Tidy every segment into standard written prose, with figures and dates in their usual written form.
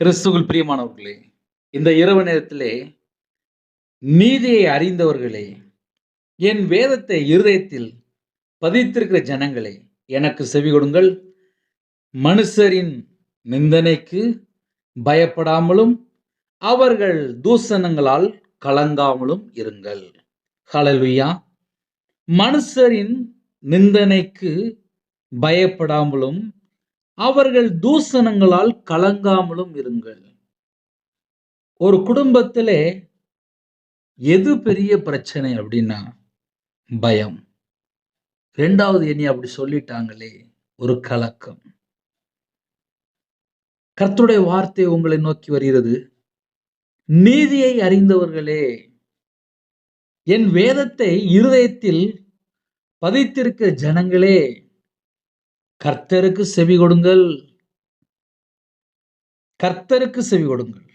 கிறிஸ்துவுக்குள் பிரியமானவர்களே, இந்த இரவு நேரத்திலே நீதியை அறிந்தவர்களே, என் வேதத்தை இருதயத்தில் பதித்திருக்கிற ஜனங்களே, எனக்கு செவி கொடுங்கள். மனுஷரின் நிந்தனைக்கு பயப்படாமலும் அவர்கள் தூஷணங்களால் கலங்காமலும் இருங்கள். ஹல்லேலூயா. மனுஷரின் நிந்தனைக்கு பயப்படாமலும் அவர்கள் தூஷணங்களால் கலங்காமலும் இருங்கள். ஒரு குடும்பத்திலே எது பெரிய பிரச்சனை அப்படின்னா பயம். இரண்டாவது என்னை அப்படி சொல்லிட்டாங்களே, ஒரு கலக்கம். கர்த்தருடைய வார்த்தை உங்களை நோக்கி வருகிறது. நீதியை அறிந்தவர்களே, என் வேதத்தை இருதயத்தில் பதித்திருக்க ஜனங்களே, கர்த்தருக்கு செவி கொடுங்கள். கர்த்தருக்கு செவி கொடுங்கள்.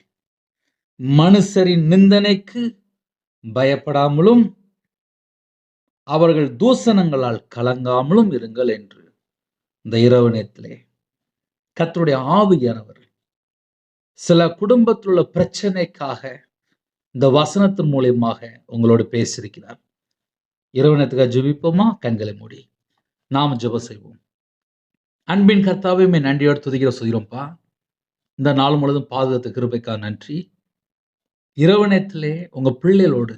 மனுஷரின் நிந்தனைக்கு பயப்படாமலும் அவர்கள் தூஷணங்களால் கலங்காமலும் இருங்கள் என்று இந்த இரவு நேரத்திலே கர்த்தருடைய ஆவியானவர் சில குடும்பத்தில் உள்ள பிரச்சனைக்காக இந்த வசனத்தின் மூலியமாக உங்களோடு பேசியிருக்கிறார். இரவு நேரத்துக்காக ஜெபிப்போமா? கண்களை மூடி நாம் ஜெபம் செய்வோம். அன்பின் கர்த்தாவே, நன்றியோடு துதிக்கிற சொல்கிறோம்ப்பா. இந்த நாள் முழுவதும் பாதுகாத்த கிருபைக்காக நன்றி. இரவு நேரத்திலே உங்க பிள்ளைகளோடு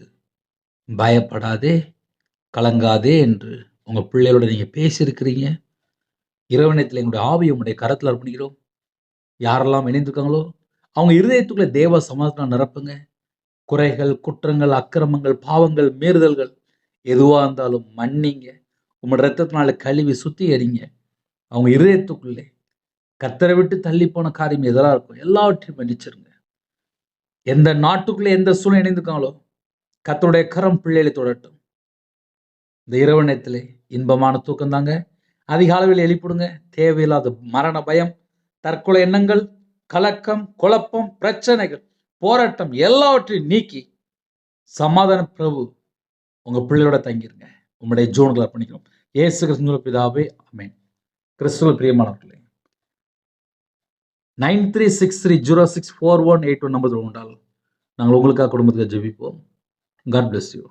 பயப்படாதே, கலங்காதே என்று உங்க பிள்ளைகளோட நீங்க பேசியிருக்கிறீங்க. இரவு நேரத்தில் எங்களுடைய ஆவியை உங்களுடைய கரத்தில் அர்ப்பணிக்கிறோம். யாரெல்லாம் இணைந்திருக்காங்களோ அவங்க இருதயத்துக்குள்ள தேவ சமாதானம் நிரப்புங்க. குறைகள், குற்றங்கள், அக்கிரமங்கள், பாவங்கள், மீறுதல்கள் எதுவா இருந்தாலும் மன்னிங்க. உங்களோட ரத்தத்தினால கழுவி சுத்திகரிங்க. அவங்க இருதயத்துக்குள்ளே கர்த்தரை விட்டு தள்ளி போன காரியம் எதெல்லாம் இருக்கும் எல்லாவற்றையும் மன்னிச்சிருங்க. எந்த நாட்டுக்குள்ளே எந்த சூழ்நிலை இணைந்திருக்காங்களோ கர்த்தருடைய கரம் பிள்ளைகளை தொடட்டும். இந்த இரவு நேரத்திலே இன்பமான தூக்கம் தாங்க. அதிக அளவில் எழுப்பிடுங்க. தேவையில்லாத மரண பயம், தற்கொலை எண்ணங்கள், கலக்கம், குழப்பம், பிரச்சனைகள், போராட்டம் எல்லாவற்றையும் நீக்கி சமாதான பிரபு உங்க பிள்ளையோட தங்கிருங்க. உங்களுடைய ஜோன்களை அர்ப்பணிக்கிறோம். இயேசு கிறிஸ்துவின் பிதாவே, ஆமென். கிறிஸ்துவில் பிரியமானவர்களே, 9363064181 நம்பர் உண்டால் நாங்கள் உங்களுக்காக குடும்பத்துக்கு ஜெபிப்போம். God bless you.